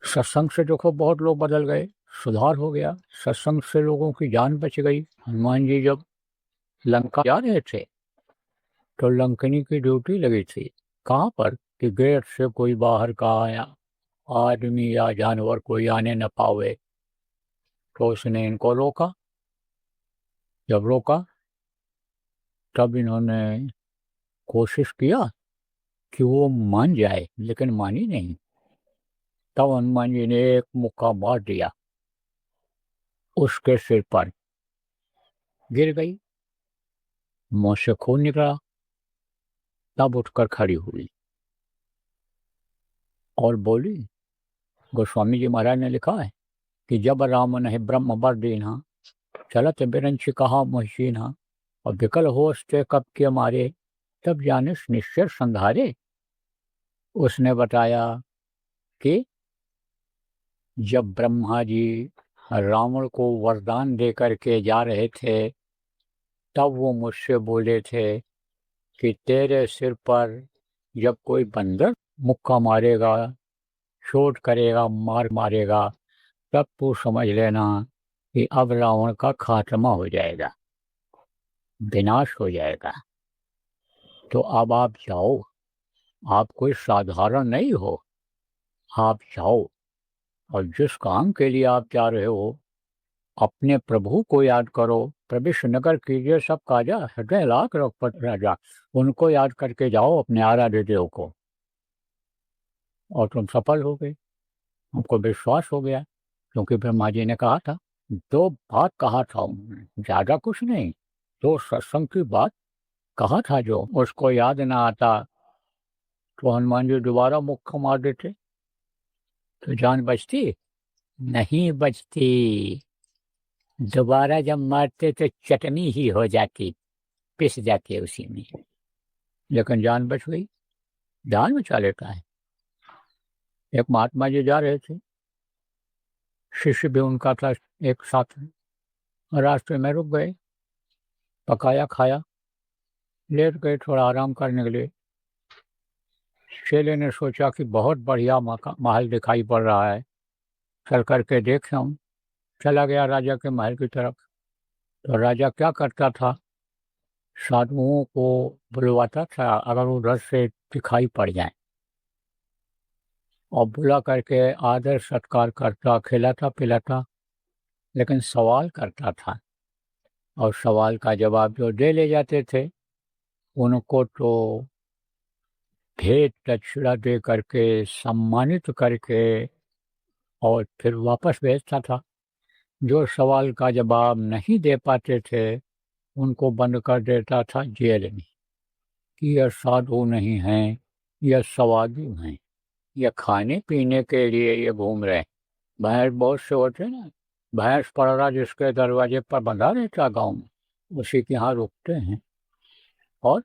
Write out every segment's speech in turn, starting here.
सत्संग से देखो बहुत लोग बदल गए, सुधार हो गया, सत्संग से लोगों की जान बच गई। हनुमान जी जब लंका जा रहे थे तो लंकनी की ड्यूटी लगी थी। कहाँ पर कि गेट से कोई बाहर का आया आदमी या जानवर कोई आने न पावे, तो उसने इनको रोका। जब रोका तब इन्होंने कोशिश किया कि वो मान जाए, लेकिन मानी नहीं। तब हनुमान जी ने एक मुक्का मार दिया, उसके सिर पर गिर गई, मुंह से खून निकला। तब उठकर खड़ी हुई और बोली, गोस्वामी जी महाराज ने लिखा है कि जब राम नहीं ब्रह्म बर दीन्हा, चलत बिरंच कहा मोहसीना, और विकल होश ते कब के मारे, तब जानिस निश्चय संधारे। उसने बताया कि जब ब्रह्मा जी रावण को वरदान दे करके जा रहे थे, तब वो मुझसे बोले थे कि तेरे सिर पर जब कोई बंदर मुक्का मारेगा, चोट करेगा, मार मारेगा, तब तू समझ लेना कि अब रावण का खात्मा हो जाएगा, विनाश हो जाएगा। तो अब आप जाओ, आप कोई साधारण नहीं हो, आप जाओ और जिस काम के लिए आप जा रहे हो अपने प्रभु को याद करो। प्रविश नगर कीजिए सब काजा, हृदय लाख रघुपति राजा। उनको याद करके जाओ, अपने आराध्य देव को, और तुम सफल हो गए। हमको विश्वास हो गया, क्योंकि ब्रह्मा जी ने कहा था, दो बात कहा था उन्होंने, ज्यादा कुछ नहीं, तो सत्संग की बात कहा था, जो उसको याद ना आता तो हनुमान जी दोबारा मुक्का मार देते तो जान बचती नहीं बचती। दोबारा जब मारते तो चटनी ही हो जाती, पिस जाती है उसी में। लेकिन जान बच गई, जान बचा लेता है। एक महात्मा जी जा रहे थे, शिष्य भी उनका था एक साथ में, रास्ते में रुक गए, पकाया खाया, लेट गए थोड़ा आराम करने के लिए। चेले ने सोचा कि बहुत बढ़िया महल दिखाई पड़ रहा है, चल करके देख हम। चला गया राजा के महल की तरफ। तो राजा क्या करता था, साधुओं को बुलवाता था अगर उधर से दिखाई पड़ जाए, और बुला करके आदर सत्कार करता, खिलाता पिलाता, लेकिन सवाल करता था। और सवाल का जवाब जो दे ले जाते थे उनको तो भेंट दक्षिणा दे करके सम्मानित करके और फिर वापस भेजता था। जो सवाल का जवाब नहीं दे पाते थे उनको बंद कर देता था जेल में, कि यह साधु नहीं हैं, यह सवादु हैं, यह खाने पीने के लिए ये घूम रहे हैं। भैंस बहुत से होते हैं ना, भैंस पड़रा जिसके दरवाजे पर बंधा रहता गाँव में, उसी के यहाँ रुकते हैं और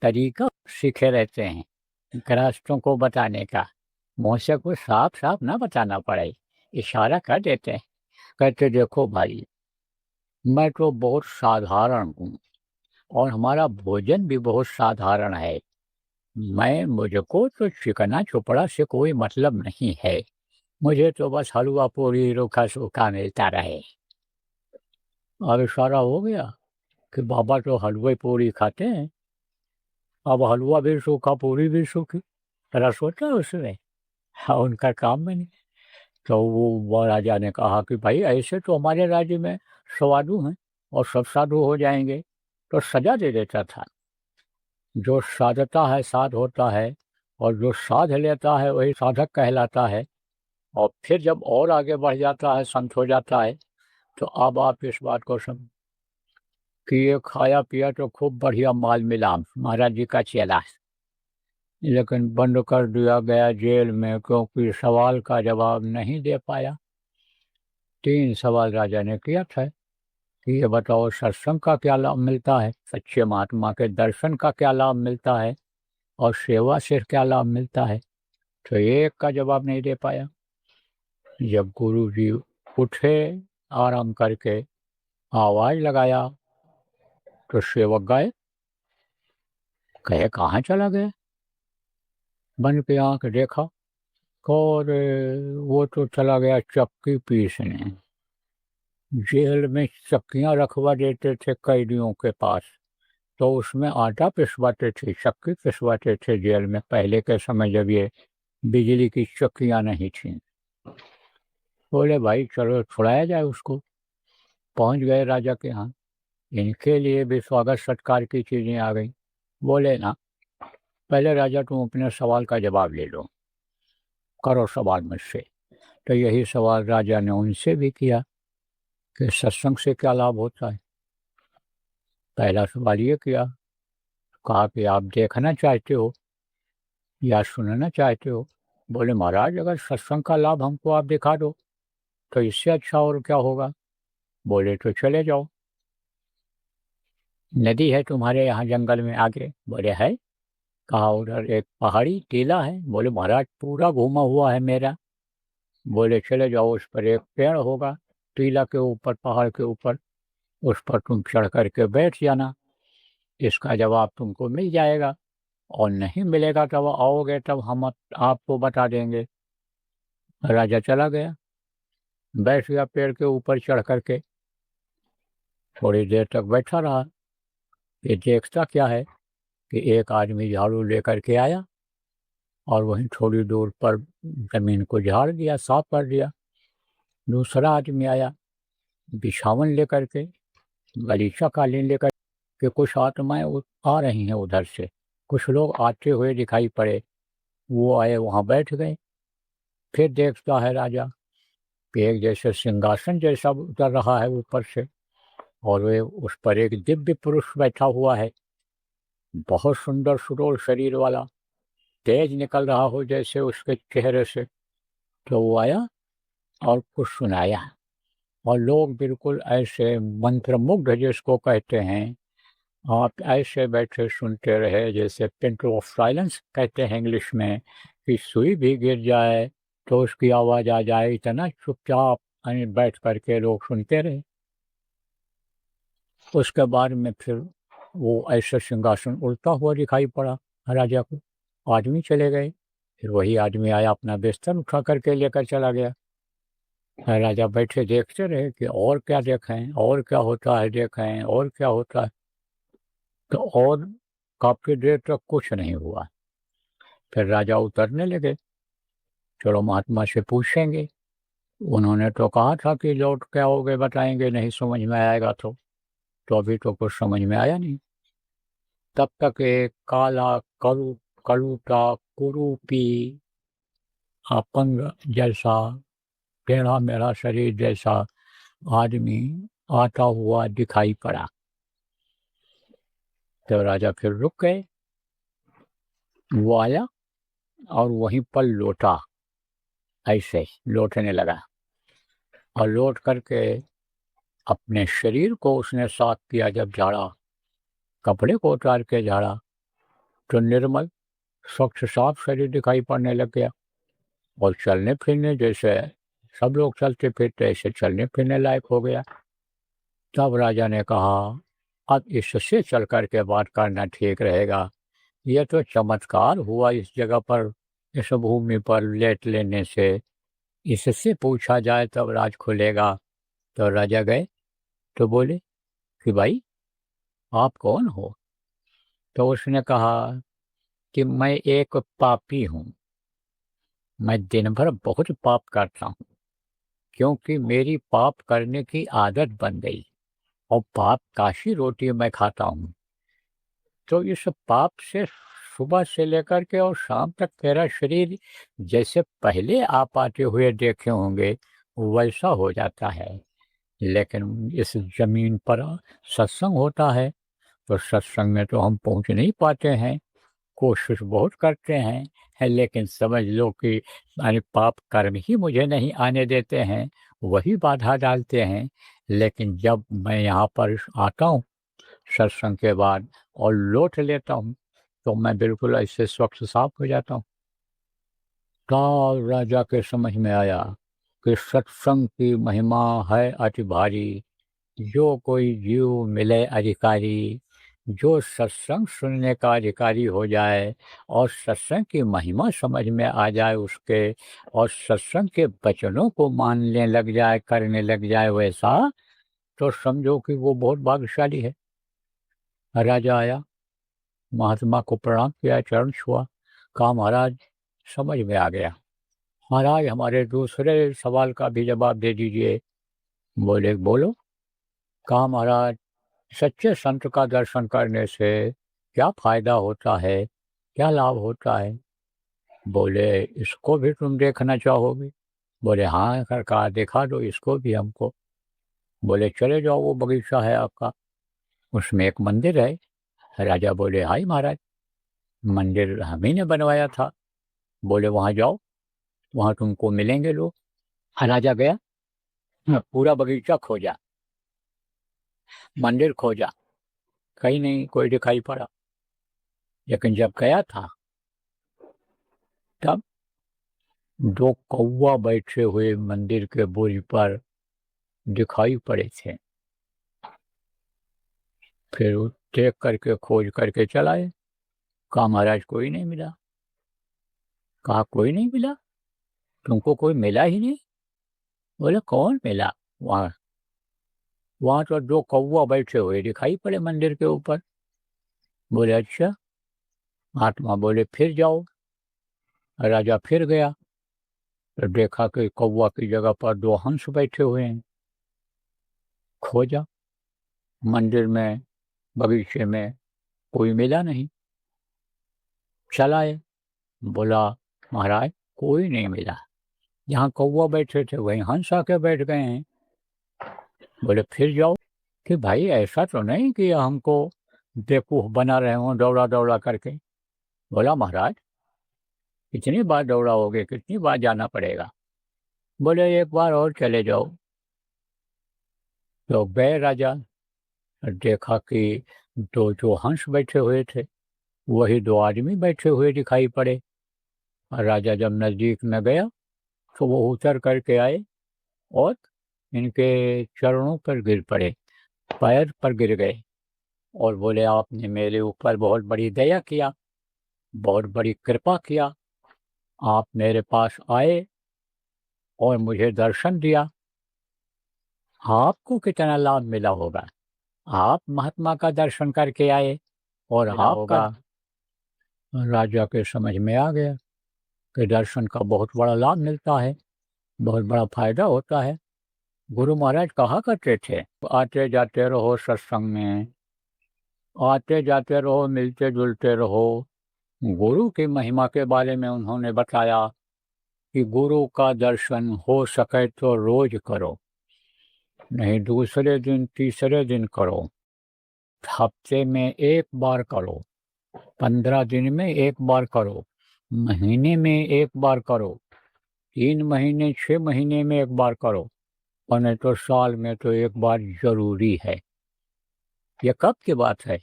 तरीका सीखे रहते हैं गृहस्थों को बताने का। मुँह से कुछ साफ साफ ना बताना पड़े, इशारा कर देते हैं, कहते देखो भाई, मैं तो बहुत साधारण हूँ और हमारा भोजन भी बहुत साधारण है। मुझको तो चिकना चोपड़ा से कोई मतलब नहीं है, मुझे तो बस हलवा पूरी रूखा सूखा मिलता रहे। अब इशारा हो गया कि बाबा तो हलवे पूरी खाते हैं, अब हलवा भी सूखा पूरी भी सूखी, रस होता है उसमें। हाँ, उनका काम में नहीं। तो वो राजा ने कहा कि भाई ऐसे तो हमारे राज्य में साधु हैं और सब साधु हो जाएंगे, तो सजा दे देता था। जो साधता है साध होता है, और जो साध लेता है वही साधक कहलाता है। और फिर जब और आगे बढ़ जाता है, संत हो जाता है, तो अब आप इस बात को समझ कि ये खाया पिया तो खूब बढ़िया माल मिला महाराज जी का चेला, लेकिन बंद कर दिया गया जेल में, क्योंकि सवाल का जवाब नहीं दे पाया। 3 सवाल राजा ने किया था कि ये बताओ सत्संग का क्या लाभ मिलता है, सच्चे महात्मा के दर्शन का क्या लाभ मिलता है, और सेवा से क्या लाभ मिलता है। तो एक का जवाब नहीं दे पाया। जब गुरु जी उठे आराम करके, आवाज लगाया, तो सेवक गए, कहे कहाँ चला गया। बन के आंख देखा, और वो तो चला गया चक्की पीसने। जेल में चक्कियां रखवा देते थे कैदियों के पास, तो उसमें आटा पिसवाते थे, चक्की पिसवाते थे जेल में, पहले के समय जब ये बिजली की चक्कियां नहीं थी। बोले भाई चलो छुड़ाया जाए उसको। पहुंच गए राजा के यहाँ। इनके लिए भी स्वागत सत्कार की चीजें आ गई। बोले ना, पहले राजा तुम अपने सवाल का जवाब ले लो, करो सवाल मुझसे। तो यही सवाल राजा ने उनसे भी किया कि सत्संग से क्या लाभ होता है। पहला सवाल ये किया, कहा कि आप देखना चाहते हो या सुनना चाहते हो। बोले महाराज अगर सत्संग का लाभ हमको आप दिखा दो तो इससे अच्छा और क्या होगा। बोले तो चले जाओ, नदी है तुम्हारे यहाँ जंगल में आगे। बोले है। कहा उधर एक पहाड़ी टीला है। बोले महाराज पूरा घूमा हुआ है मेरा। बोले चले जाओ, उस पर एक पेड़ होगा टीला के ऊपर, पहाड़ के ऊपर, उस पर तुम चढ़ करके बैठ जाना, इसका जवाब तुमको मिल जाएगा। और नहीं मिलेगा तब आओगे तब हम आपको बता देंगे। राजा चला गया, बैठ गया पेड़ के ऊपर चढ़ करके, थोड़ी देर तक बैठा रहा। ये देखता क्या है कि एक आदमी झाड़ू लेकर के आया और वहीं थोड़ी दूर पर जमीन को झाड़ दिया, साफ कर दिया। दूसरा आदमी आया बिछावन लेकर के, गलीचा कालीन लेकर के। कुछ आत्माएं आ रही हैं उधर से, कुछ लोग आते हुए दिखाई पड़े। वो आए, वहां बैठ गए। फिर देखता है राजा कि एक जैसे सिंहासन जैसा उतर रहा है ऊपर से, और वे उस पर एक दिव्य पुरुष बैठा हुआ है, बहुत सुंदर सुडौल शरीर वाला, तेज निकल रहा हो जैसे उसके चेहरे से। तो वो आया और कुछ सुनाया, और लोग बिल्कुल ऐसे मंत्रमुग्ध जिसको कहते हैं, आप ऐसे बैठे सुनते रहे जैसे पिन ऑफ साइलेंस कहते हैं इंग्लिश में, कि सुई भी गिर जाए तो उसकी आवाज़ आ जाए, इतना चुपचाप बैठ करके लोग सुनते रहे। उसके बाद में फिर वो ऐसे सिंहासन उल्टा हुआ दिखाई पड़ा राजा को। आदमी चले गए, फिर वही आदमी आया, अपना बिस्तर उठा करके लेकर चला गया। राजा बैठे देखते रहे कि और क्या देखें, और क्या होता है देखें, और क्या होता है। तो और काफी देर तक कुछ नहीं हुआ। फिर राजा उतरने लगे, चलो महात्मा से पूछेंगे। उन्होंने तो कहा था कि लौट के आओगे बताएंगे, नहीं समझ में आएगा तो अभी तो कुछ समझ में आया नहीं। तब तक एक काला कलूटा कुरूपी अपंग जैसा, टेढ़ा मेढ़ा शरीर जैसा आदमी आता हुआ दिखाई पड़ा। तो राजा फिर रुक गए। वो आया और वहीं पर लौटा, ऐसे लौटने लगा, और लौट करके अपने शरीर को उसने साफ किया। जब झाड़ा, कपड़े को उतार के झाड़ा, तो निर्मल स्वच्छ साफ शरीर दिखाई पड़ने लग गया, और चलने फिरने जैसे सब लोग चलते फिरते ऐसे चलने फिरने लायक हो गया। तब राजा ने कहा अब इससे चल कर के बात करना ठीक रहेगा। यह तो चमत्कार हुआ इस जगह पर, इस भूमि पर लेट लेने से, इससे पूछा जाए तब राज खुलेगा। तो राजा गए तो बोले कि भाई आप कौन हो। तो उसने कहा कि मैं एक पापी हूँ, मैं दिन भर बहुत पाप करता हूँ, क्योंकि मेरी पाप करने की आदत बन गई, और पाप काशी रोटी मैं खाता हूँ। तो इस पाप से सुबह से लेकर के और शाम तक मेरा शरीर जैसे पहले आप आते हुए देखे होंगे वैसा हो जाता है। लेकिन इस जमीन पर सत्संग होता है, तो सत्संग में तो हम पहुंच नहीं पाते हैं, कोशिश बहुत करते हैं, है, लेकिन समझ लो कि यानी पाप कर्म ही मुझे नहीं आने देते हैं, वही बाधा डालते हैं। लेकिन जब मैं यहाँ पर आता हूँ सत्संग के बाद और लौट लेता हूँ, तो मैं बिल्कुल ऐसे स्वच्छ साफ हो जाता हूँ। तब राजा के समझ में आया कि सत्संग की महिमा है अति भारी, जो कोई जीव मिले अधिकारी, जो सत्संग सुनने का अधिकारी हो जाए और सत्संग की महिमा समझ में आ जाए उसके, और सत्संग के वचनों को मानने लग जाए, करने लग जाए वैसा, तो समझो कि वो बहुत भाग्यशाली है। राजा आया, महात्मा को प्रणाम किया, चरण छुआ, कहा महाराज समझ में आ गया, महाराज हमारे दूसरे सवाल का भी जवाब दे दीजिए। बोले बोलो। कहा महाराज सच्चे संत का दर्शन करने से क्या फायदा होता है, क्या लाभ होता है? बोले इसको भी तुम देखना चाहोगे? बोले हाँ सरकार, दिखा दो इसको भी हमको। बोले चले जाओ, वो बगीचा है आपका, उसमें एक मंदिर है। राजा बोले हाय महाराज, मंदिर हम ही ने बनवाया था। बोले वहाँ जाओ, वहाँ तुमको मिलेंगे लोग। राजा गया, पूरा बगीचा खोजा, मंदिर खोजा, कहीं नहीं कोई दिखाई पड़ा। लेकिन जब गया था तब दो कौवा बैठे हुए मंदिर के बुर्ज पर दिखाई पड़े थे। फिर वो देख करके खोज करके चलाए। कहा महाराज कोई नहीं मिला। कहा कोई नहीं मिला? तुमको कोई मिला ही नहीं? बोले कौन मिला? वहाँ वहाँ तो दो कौवा बैठे हुए दिखाई पड़े मंदिर के ऊपर। बोले अच्छा। महात्मा बोले फिर जाओ। राजा फिर गया तो देखा कि कौवा की जगह पर दो हंस बैठे हुए हैं। खोजा मंदिर में, बगीचे में, कोई मिला नहीं। चलाए, बोला महाराज कोई नहीं मिला, जहाँ कौवा बैठे थे वहीं हंस आके बैठ गए हैं। बोले फिर जाओ। कि भाई ऐसा तो नहीं कि हमको बेवकूफ़ बना रहे हों दौड़ा दौड़ा करके। बोला महाराज कितनी बार दौड़ाओगे, कितनी बार जाना पड़ेगा? बोले एक बार और चले जाओ। तो गए राजा, देखा कि दो जो हंस बैठे हुए थे वही दो आदमी बैठे हुए दिखाई पड़े। और राजा जब नज़दीक में गया तो वो उतर करके आए और इनके चरणों पर गिर पड़े, पैर पर गिर गए और बोले आपने मेरे ऊपर बहुत बड़ी दया किया, बहुत बड़ी कृपा किया, आप मेरे पास आए और मुझे दर्शन दिया। आपको कितना लाभ मिला होगा, आप महात्मा का दर्शन करके आए और आपका। राजा के समझ में आ गया कि दर्शन का बहुत बड़ा लाभ मिलता है, बहुत बड़ा फायदा होता है। गुरु महाराज कहा करते थे आते जाते रहो सत्संग में, आते जाते रहो, मिलते जुलते रहो। गुरु की महिमा के बारे में उन्होंने बताया कि गुरु का दर्शन हो सके तो रोज करो, नहीं दूसरे दिन तीसरे दिन करो, हफ्ते में एक बार करो, 15 दिन में एक बार करो, महीने में एक बार करो, 3 महीने 6 महीने में एक बार करो, और नहीं तो साल में तो एक बार जरूरी है। यह कब की बात है?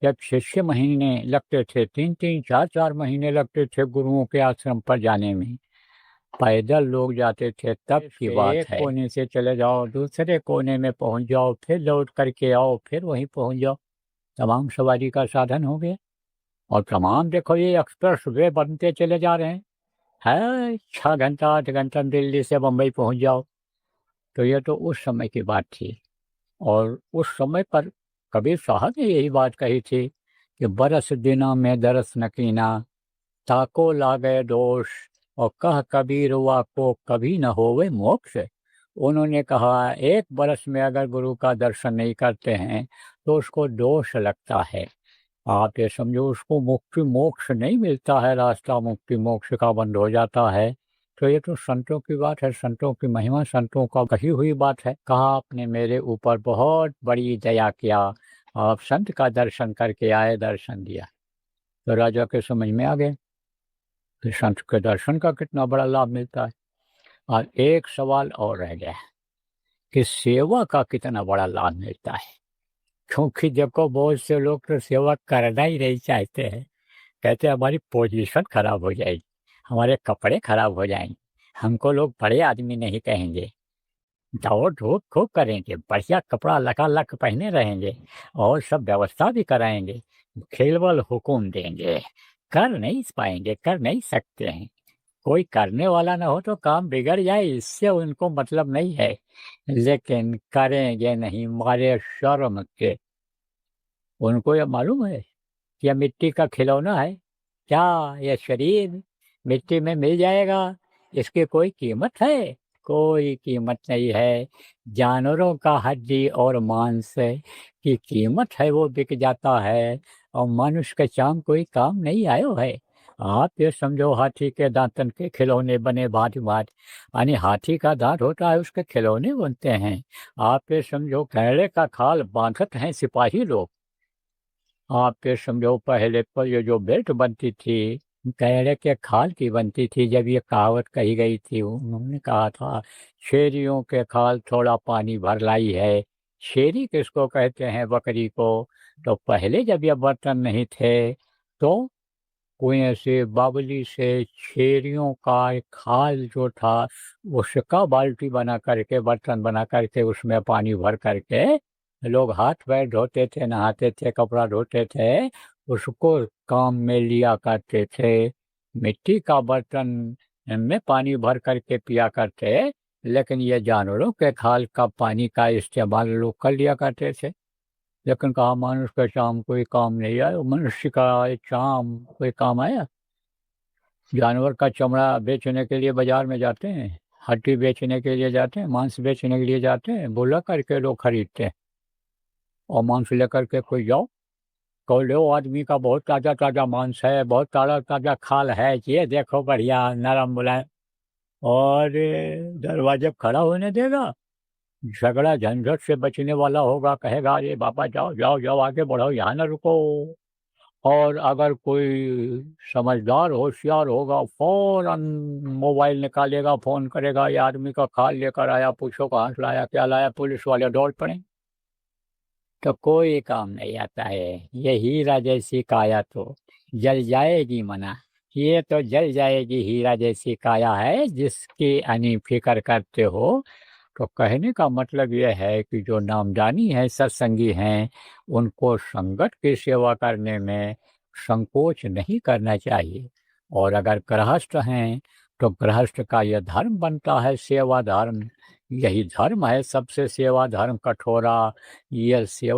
जब 6 महीने लगते थे, 3 4 महीने लगते थे गुरुओं के आश्रम पर जाने में, पैदल लोग जाते थे तब की बात है। एक कोने से चले जाओ दूसरे कोने में पहुंच जाओ, फिर लौट करके आओ, फिर वहीं पहुंच जाओ, तमाम सवारी का साधन हो गया। और तमाम देखो ये एक्सप्रेस वे बनते चले जा रहे हैं, है 6 घंटा 8 घंटा दिल्ली से बम्बई पहुंच जाओ। तो ये तो उस समय की बात थी। और उस समय पर कबीर साहब ने यही बात कही थी कि बरस दिना में दरस न कीना, ताको लागे दोष, और कह कबीर हुआ को कभी न होवे मोक्ष। उन्होंने कहा एक बरस में अगर गुरु का दर्शन नहीं करते हैं तो उसको दोष लगता है। आप ये समझो उसको मुक्ति मोक्ष नहीं मिलता है, रास्ता मुक्ति मोक्ष का बंद हो जाता है। तो ये तो संतों की बात है, संतों की महिमा, संतों का कही हुई बात है। कहा आपने मेरे ऊपर बहुत बड़ी दया किया, आप संत का दर्शन करके आए, दर्शन दिया। तो राजा के समझ में आ गया कि संत के दर्शन का कितना बड़ा लाभ मिलता है। और एक सवाल और रह गया कि सेवा का कितना बड़ा लाभ मिलता है। क्योंकि देखो बहुत से लोग तो सेवा करना ही नहीं चाहते हैं, कहते हैं हमारी पोजीशन खराब हो जाएगी, हमारे कपड़े खराब हो जाएंगे, हमको लोग बड़े आदमी नहीं कहेंगे। दौड़-धूप खूब करेंगे, बढ़िया कपड़ा लगा-लग पहने रहेंगे और सब व्यवस्था भी कराएँगे, केवल हुकुम देंगे। कर नहीं पाएँगे, कर नहीं सकते हैं। कोई करने वाला ना हो तो काम बिगड़ जाए इससे उनको मतलब नहीं है, लेकिन करेंगे नहीं मारे शर्म के। उनको ये मालूम है कि ये मिट्टी का खिलौना है, क्या ये शरीर मिट्टी में मिल जाएगा, इसकी कोई कीमत है? कोई कीमत नहीं है। जानवरों का हड्डी और मांस की कीमत है वो बिक जाता है और मनुष्य के चाम कोई काम नहीं आयो है। आप ये समझो हाथी के दाँतन के खिलौने बने भाँति-भाँति, यानी हाथी का दाँत होता है उसके खिलौने बनते हैं। आप ये समझो कैड़े का खाल बाँधत हैं सिपाही लोग। आप ये समझो पहले पर ये जो बेल्ट बनती थी, कैड़े के खाल की बनती थी। जब ये कहावत कही गई थी, उन्होंने कहा था, "शेरियों के खाल थोड़ा पानी भर लाई है।" शेरी किसको कहते हैं? बकरी को। तो पहले जब ये बर्तन नहीं थे, तो कुएँ से, बावली से छेरियों का एक खाल जो था, उसका बाल्टी बना करके, बर्तन बना करके, उसमें पानी भर करके लोग हाथ-पैर धोते थे, नहाते थे, कपड़ा धोते थे, उसको काम में लिया करते थे। मिट्टी का बर्तन में पानी भर करके पिया करते, लेकिन ये जानवरों के खाल का पानी का इस्तेमाल लोग कर लिया करते थे। लेकिन कहा मनुष्य का चाम कोई काम नहीं आया, मनुष्य का ये चाम कोई काम आया? जानवर का चमड़ा बेचने के लिए बाजार में जाते हैं, हड्डी बेचने के लिए जाते हैं, मांस बेचने के लिए जाते हैं, बुला करके लोग खरीदते हैं और मांस लेकर के कोई जाओ, कहो लो आदमी का बहुत ताज़ा-ताज़ा मांस है, बहुत ताज़ा-ताज़ा खाल है, ये देखो बढ़िया नरम मुलायम। और दरवाजे पे खड़ा होने देगा, झगड़ा झंझट से बचने वाला होगा, कहेगा अरे बाबा जाओ, जाओ, जाओ आगे बढ़ो, यहाँ ना रुको। और अगर कोई समझदार होशियार होगा, फ़ौरन मोबाइल निकालेगा, फ़ोन करेगा, ये आदमी का खाल लेकर आया, पूछो कहाँ से लाया, क्या लाया, पुलिस वाले दौड़ पड़े। तो कोई काम नहीं आता है। ये हीरा जैसी काया तो जल जाएगी मना, ये तो जल जाएगी हीरा जैसी काया है जिसकी अनी फ़िक्र करते हो। तो कहने का मतलब ये है कि जो नामदानी है, सत्संगी हैं, उनको संगत की सेवा करने में संकोच नहीं करना चाहिए। और अगर गृहस्थ हैं, तो गृहस्थ का यह धर्म बनता है सेवा धर्म। यही धर्म है सबसे सेवा धर्म कठोरा। यह सेवा